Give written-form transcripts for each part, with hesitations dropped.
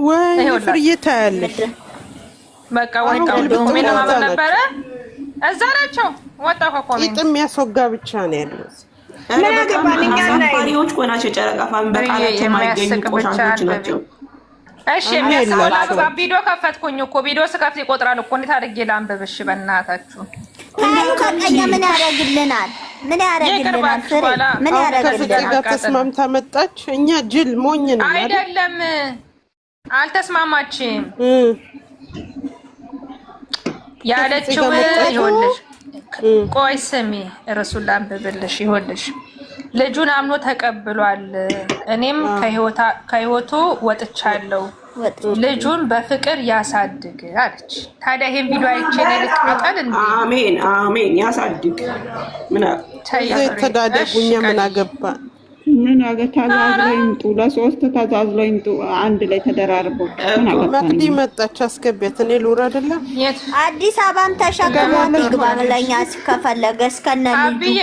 ወይ ፍርዬታ ያለች በቃ ወጣ ምን ማለት ነበረ? እዛ ናቸው ወጣ ኮኮሜ ይጥም ያስወጋ ብቻ ነው ያለው። ምን አገባኝ አሳፋሪዎች ቆናቸው ጨረቃ ፋም በቃላቸው ማይገኙ ቆሻሾች ናቸው። እሺ የሚያስወላ ቪዲዮ ከፈትኩኝ እኮ ቪዲዮ ስከፍት ይቆጥራል እኮ እንዴት አድርጌ ላንብብሽ? በእናታችሁ ታዩ ከቀኛ ምን ያደርግልናል? ምን ያደርግልናል? ምን ያደርግልናል? ተስማምታ መጣች። እኛ ጅል ሞኝ ነን አይደለም። አልተስማማችም ያለችው ይኸውልሽ፣ ቆይ ስሚ እርሱን ላንብብልሽ። ይኸውልሽ ልጁን አምኖ ተቀብሏል። እኔም ከህይወቱ ወጥቻለሁ። ልጁን በፍቅር ያሳድግ አለች። ታዲያ ይሄን ቪዲዮ አይቼ ልቃጠል እንዴ? አሜን አሜን። ያሳድግ ምን ተዳደጉኛ ምን አገባ? ምን ተዛዝለው ይምጡ፣ ለሶስት ተዛዝለው ይምጡ፣ አንድ ላይ ተደራርበው። መቅዲ መጣች፣ አስገቢያት። እኔ ሉር አይደለም አዲስ አበባም ተሸክሟት ይግባ ለኛ ከፈለገ እስከነ አብዬ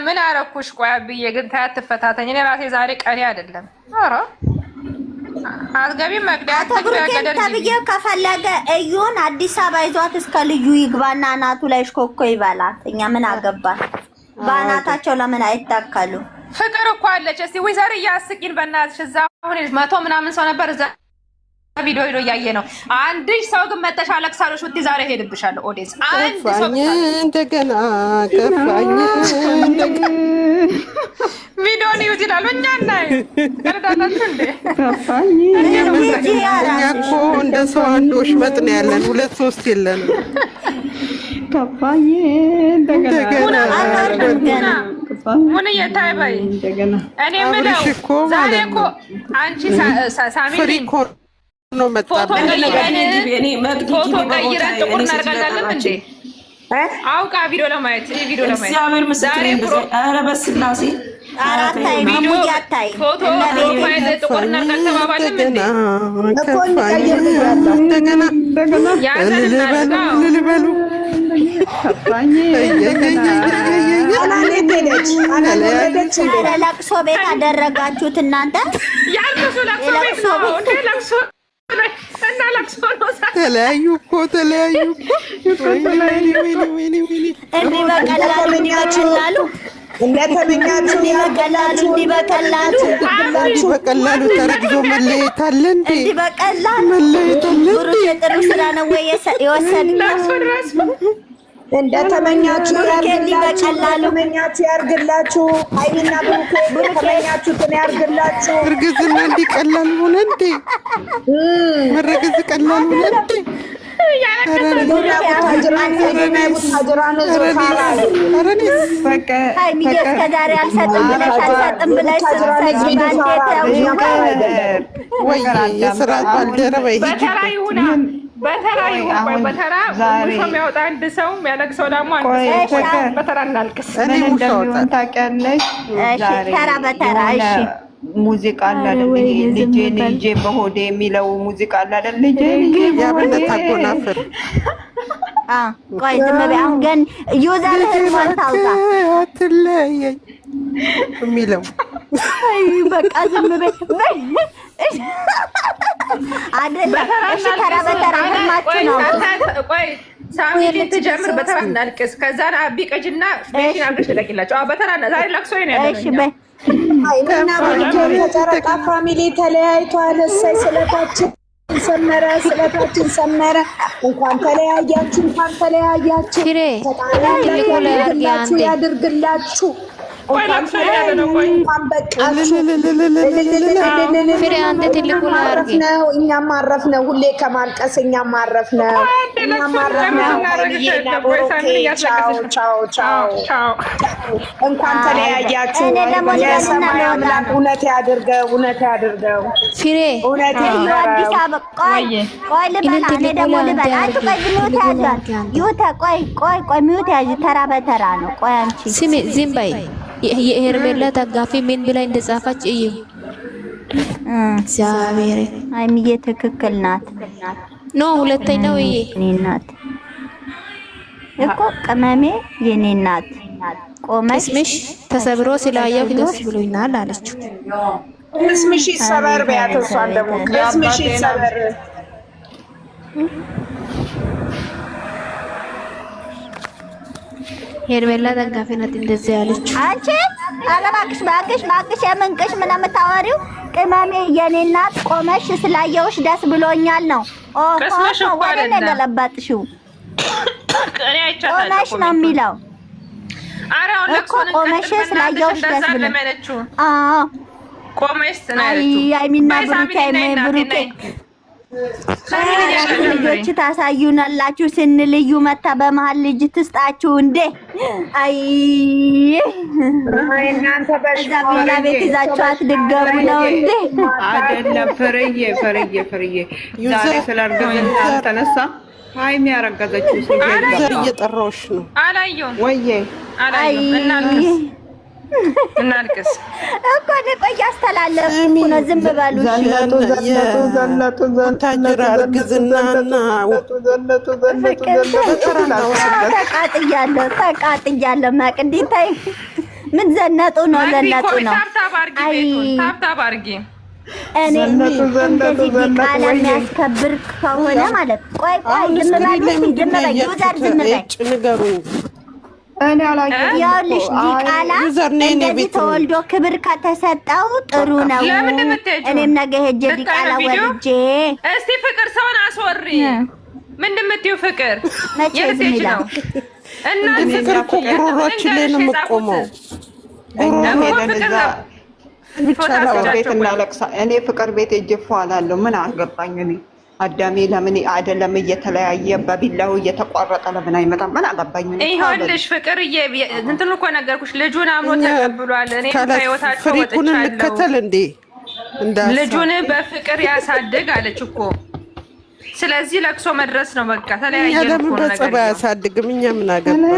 ምን አረኩሽ? ቆይ አብዬ ግን ታያት ትፈታተኝ። እኔ ራሴ ዛሬ ቀኔ አይደለም። ኧረ አስገቢ መቅዲ ተብዬ ከፈለገ እዩን አዲስ አበባ ይዟት እስከ ልዩ ይግባና አናቱ ላይ ሽኮኮ ይበላት። እኛ ምን አገባን? በአናታቸው ለምን አይታከሉ? ፍቅር እኮ አለች። እስቲ ወይ ዛሬ ያስቂን በእናትሽ። እዛ አሁን 100 ምናምን ሰው ነበር እዛ ቪዲዮ እያየ ነው። አንድ ሰው ግን መተሽ አለቅሳለሽ ወጥቲ ዛሬ ሄድብሻለሁ። ኦዲንስ አንድ ሰው እንደገና ከፋኝ ቪዲዮ ነው ይላሉ። እኛ ናይ ቀርዳላችሁ እንዴ ከፋኝ። እኛ እኮ እንደ ሰው አንዶሽ መጥነ ያለን 2-3 የለንም። ከፋኝ እንደገና ምን የታይባይ እኔ ምለው ዛሬ እኮ አንቺ ሳሚ ነው መጣ ፎቶ ቀይረን ጥቁር እናደርጋለን እንዴ? አውቃ ቪዲዮ ለማየት እግዚአብሔር ምስክሬ ኧረ በስላሴ አራታይ ቪዲዮ ያታይ ፎቶ ፕሮፋይል ጥቁር እናደርጋለን ተባባልን እንዴ? እንደገና ልልበሉ ለቅሶ ቤት አደረጋችሁት እናንተ። ተለያዩ እኮ እንዲህ በቀላሉ በቀላሉ ተረግዞ መለየት አለ እንዴ? እንዲህ በቀላሉ ብሩክ የጥሩ ስራ ነው ወይ የወሰድነው? እንደተመኛችሁ ያርግላችሁ። አይና ብሩክ ተመኛችሁትን ያርግላችሁ። እርግዝና እንዲቀላል ሆነ እንዴ? መረገዝ ቀላል ሆነ እንዴ? የስራ ባልደረባ በተራ የሚያወጣ አንድ ሰው የሚያለቅሰው ደግሞ አንድ ሰው በተራ እናልቅስ። ምን እንደሚሆን ታውቂያለሽ? ተራ በተራ እሺ። ሙዚቃ አለ አይደል? ልጄን ይዤ በሆዴ የሚለው ሙዚቃ አለ አይደል? ልጄን ያብነት አጎናፍር ቆይ ዝም በይ። አሁን ግን ዩዘርህን ታውጣ አትለየኝ የሚለው በቃ ዝም በይ አይደለም። እሺ ተራ በተራ ግርማችሁ ነው። ቆይ ሳሚ ልትጀምር በተራ እናልቅስ። ከዛ አቢ ቀጅና ቤሽን አድርገሽ ተለቂላችሁ። በተራ ዛሬ ለቅሶ ነው ያለው። እሺ በይ አይና ተጨረቃ ፋሚሊ ተለያይቷል። እሰይ ስለታችን ሰመረ። እንኳን ተለያያችሁ። ያድርግላችሁ። እኛም አረፍነው። ሁሌ ከማልቀስ እኛም አረፍነው። እንኳን ተለያያችሁ። የሰማይ አምላክ እውነት ያድርገው። ፍሬ አዲስ አበባ ቆይ ልበላ። እኔ ደግሞ ልበላ። አንቺ ቆይ ሚውት ያዥ። ተራ በተራ ነው። ቆይ አንቺ ስሚ ዝም በይ። የሄርሜላ ተጋፊ ምን ብላ እንደጻፈች እዩ። እግዚአብሔር አይምዬ ትክክል ናት። ኖ ሁለተኛው የኔ ናት እኮ ቅመሜ የኔ ናት። ቆመሽ ስምሽ ተሰብሮ ስላየው ደስ ብሎኛል አለችው። ቅስምሽ ይሰበር በያት። እሷን ደግሞ ቅስምሽ ይሰበር። ሄርሜላ ደጋፊ ናት እንደዚህ ያለችው። አንቺ ኧረ እባክሽ የምንቅሽ ምን የምታወሪው? ቅመሜ የኔ እናት ቆመሽ ስላየውሽ ደስ ብሎኛል ነው። ወደ እኔ ገለበጥሽው። ቆመሽ ነው የሚለው እኮ ቆመሽ ስላየውሽ ደስ ብሎኛል። ቆመሽ ስናለችው አይሚና ብሩኬ ልጆች ታሳዩናላችሁ ስንልዩ መታ በመሀል ልጅ ትስጣችሁ እንዴ? አይ እናንተ በዛ ቤት ይዛችሁ አትድገሙ ነው እንዴ? አይደለም ፍርዬ ዛሬ ስላርገዘች ተነሳ ሃይሚ ያረገዘችው ዘር እየጠራሁሽ ነው። አላየሁም ወይዬ እናልቅስ እኮ ቆይ አስተላለፍኩ ነው። ዝም በሉ ታጅራ እርግዝናና ተቃጥያለሁ። መቅዲ ታይ ምን ዘነጡ ነው ለነጡ ነው። ታብታብ አድርጊ። እኔ እንደዚህ ቃል የሚያስከብር ከሆነ ማለት ቆይ ዝም በሉ ንገሩኝ። ያውልሽ ዲቃላ እንደዚህ ተወልዶ ክብር ከተሰጠው ጥሩ ነው። እኔም ነገ ሄጄ ዲቃላ ወልጄ እስቲ ፍቅር ሰውን አስወሪ። ምንድን የምትይው ፍቅር የልጅ ነው እና ፍቅር እኮ ጉሮሮችን ላይ ነው የምቆመው። ቤት እናለቅሳ። እኔ ፍቅር ቤት እጅፎ አላለሁ። ምን አገባኝ እኔ አዳሜ ለምን አይደለም እየተለያየ በቢላው እየተቋረጠ ለምን አይመጣም? ምን አገባኝ? ይኸውልሽ ፍቅርዬ እንትን እኮ ነገርኩሽ። ልጁን አምኖ ተቀብሏል። እኔ ከህይወታቸው ወጥቻለሁ። ልጁን በፍቅር ያሳድግ አለች እኮ። ስለዚህ ለቅሶ መድረስ ነው በቃ። ተለያየ ለምን በጸባ ያሳድግም? እኛ ምን አገባን?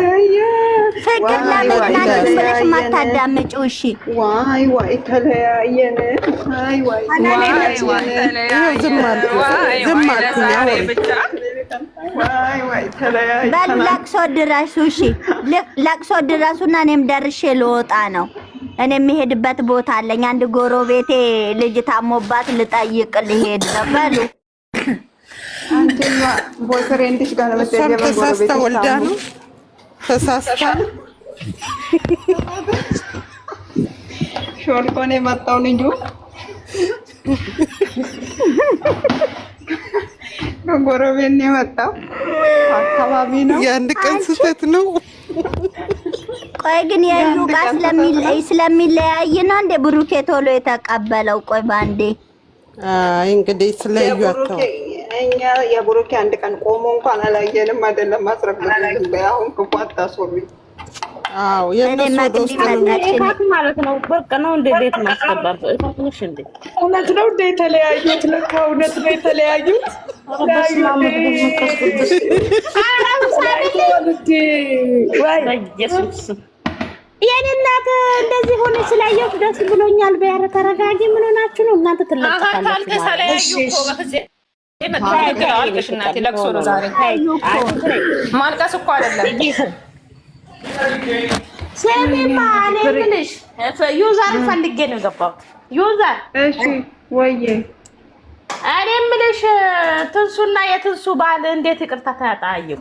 ፍቅር ለምን ብለሽ ማታዳምጪው? እሺ ዋይ ተለያየን። ዝም በሉ ለቅሶ ድረሱ። እሺ ለቅሶ ድረሱና እኔም ደርሼ ልወጣ ነው። እኔ የሚሄድበት ቦታ አለኝ። አንድ ጎረቤቴ ልጅ ታሞባት ልጠይቅ ልሄድ ነው። በሉ አንተማ ቦይፍሬንድሽ ጋር ነው የምትሄጂው? ተሳስታ ወልዳ ነው ተሳስታ ሾልኮ ነው የመጣው ልጁ። ጎረቤት ነው የመጣው። አካባቢ ነው። የአንድ ቀን ስህተት ነው። ቆይ ግን የዩ ጋር ስለሚለያይ ነው እንደ ብሩኬ ቶሎ የተቀበለው? ቆይ ባንዴ እንግዲህ ስለዩ አታው እኛ የብሩኬ አንድ ቀን ቆሞ እንኳን አላየንም። አይደለም ማስረግጥ አሁን ክፉ አታስወሪ። አዎ የነሱ ዶስት ማለት ነው። በቃ ነው እንደ ቤት ማስገባት እታትንሽ እንዴ? እውነት ነው እንደ የተለያዩት ለካ እውነት ነው የተለያዩት። የኔ እናት እንደዚህ ሆነ ስላየሁት ደስ ብሎኛል። በያረ ተረጋጊ። ምን ሆናችሁ ነው እናንተ? ትለቀቃላችሁ አልቅሽ እናቴ። ለቅሶ ነው ዛሬ። ማልቀስ እኮ አይደለም። ስሚማ እኔ የምልሽ ዩዘር ፈልጌ ነው የገባሁት። ዩዘር እሺ ወይዬ እኔ የምልሽ ትንሱና የትንሱ ባል እንዴት ይቅርታ ተያጣየው?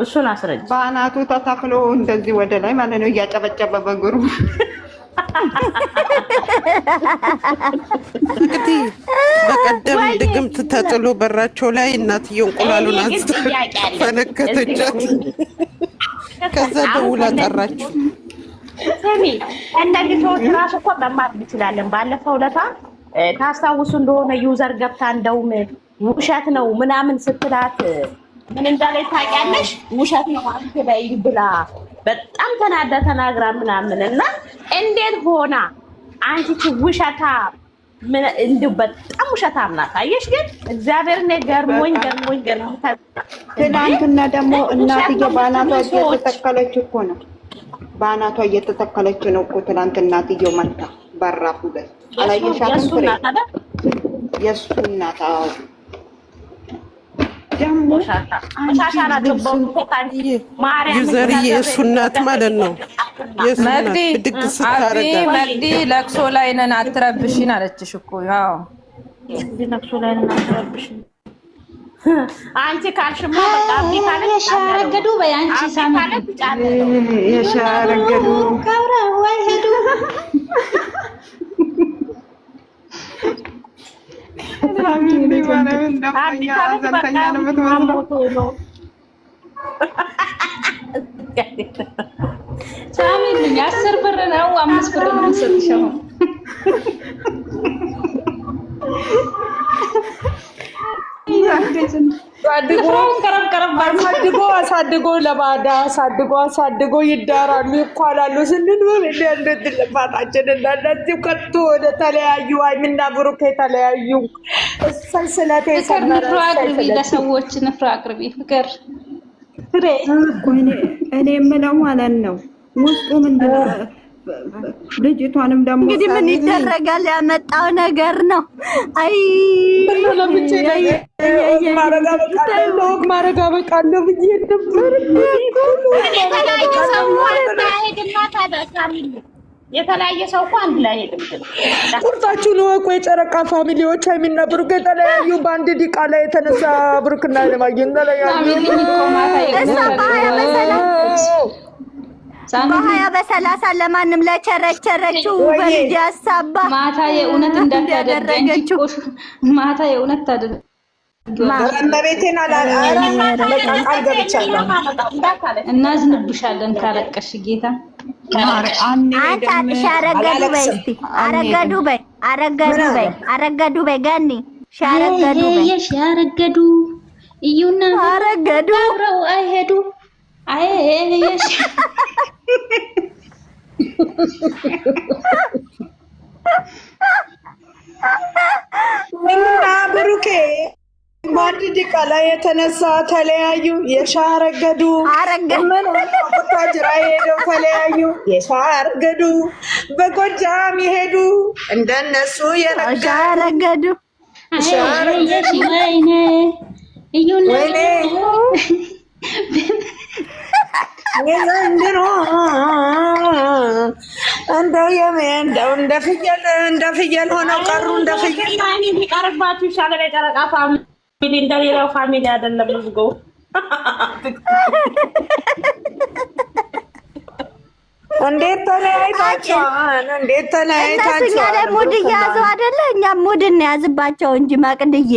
እሱን አስረጅ። በአናቱ ተተክሎ እንደዚህ ወደ ላይ ማለት ነው እያጨበጨበ በእግሩ። እንግዲህ በቀደም ድግምት ተጥሎ በራቸው ላይ እናትየው እንቁላሉን አንስታ ፈነከተቻት። ከዛ ደውላ ጠራችው። ስሚ እንደዚህ ሰዎች ራሱ እኮ መማር እንችላለን። ባለፈው ለታ ታስታውሱ እንደሆነ ዩዘር ገብታ እንደውም ውሸት ነው ምናምን ስትላት ምን እንዳለች ታውቂያለሽ? ውሸት ነው አንተ ላይ ብላ በጣም ተናዳ ተናግራ ምናምን እና እንዴት ሆና አንቺ ውሸታ ምን እንደው በጣም ውሸታም ናት። አየሽ ግን እግዚአብሔር ነው ገርሞኝ ትናንትና ደግሞ እናትዬ ባናቷ እየተተከለች እኮ ነው። ባናቷ እየተተከለች ነው እኮ ትናንት እናትዬው መጣ በራፉ ላይ አላየሻትም? ፍሬ የእሱ እናት ዩዘርዬ የእሱ እናት ማለት ነው። መቅዲ ለቅሶ ላይ ነን አትረብሽን አለችሽ እኮ። ያው ለቅሶ ላይ ነን አትረብሽን አንቺ ካልሽማ በቃ የሻረገዱ በያንቺ ሳሚ የሻረገዱ ካብራ ወይ ሄዱ ሳሚ 10 ብር ነው 5 ብር ነው የምትሰጥሽው። አሳድጎ ለባዳ አሳድጎ ይዳራሉ ይኳላሉ ስንል እንዴት ልፋታችን እንደዚህ ከቶ ወደ ተለያዩ አይምና ብሩክ የተለያዩ ሰንሰለቴ ንፍሮ አቅርቢ፣ ለሰዎች ንፍሮ አቅርቢ። ፍቅር እኔ የምለው ማለት ነው ውስጡ ምንድን ነው? ልጅቷንም ደግሞ እንግዲህ ምን ይደረጋል? ያመጣው ነገር ነው። አይ ማረጋበቃለሁ ብዬ ነበር። የተለያየ ሰው እኮ አንድ ላይ ሄድም ቁርጣችሁን እወቁ። የጨረቃ ፋሚሊዎች ሀይሚና ብሩክ የተለያዩ በአንድ ዲቃ ላይ የተነሳ ብሩክና ለማግኘት ተለያዩ። በሀያ በሰላሳ ለማንም ለቸረቸረችው በልጅ አሳባ ማታ የእውነት እንዳታደርገችው ማታ የእውነት ታደርገ እመቤቴን ቃል ገብቻለሁ። እናዝንብሻለን ካለቀሽ ጌታ አንቺ ሻረገዱ በይ እስቲ አረገዱ በይ ገኒ ሻረገዱ እዩና አረገዱ አብረው አይሄዱ አይሽ እና ብሩኬ በአንድ ዲቃ ላይ የተነሳ ተለያዩ። የሻረገዱ ምን ቡታጅራ ሄደው ተለያዩ። የሻረገዱ በጎጃም ይሄዱ እንደነሱ ሻረገዱ ወይኔ እዩና የዘንድሮ እንደው እንደ ፍየል ሆነው ቀሩ። እንደ ፍየል ቢቀርባችሁ ይሻላል። የጨረቃ ፋሚሊ እንደሌላው ፋሚሊ አይደለም። ዝጎ እንዴት ተለያይታችኋል? እነሱ እኛ ላይ ሙድ እያያዙ አይደለ? እኛም ሙድ እንያዝባቸው እንጂ መቅድዬ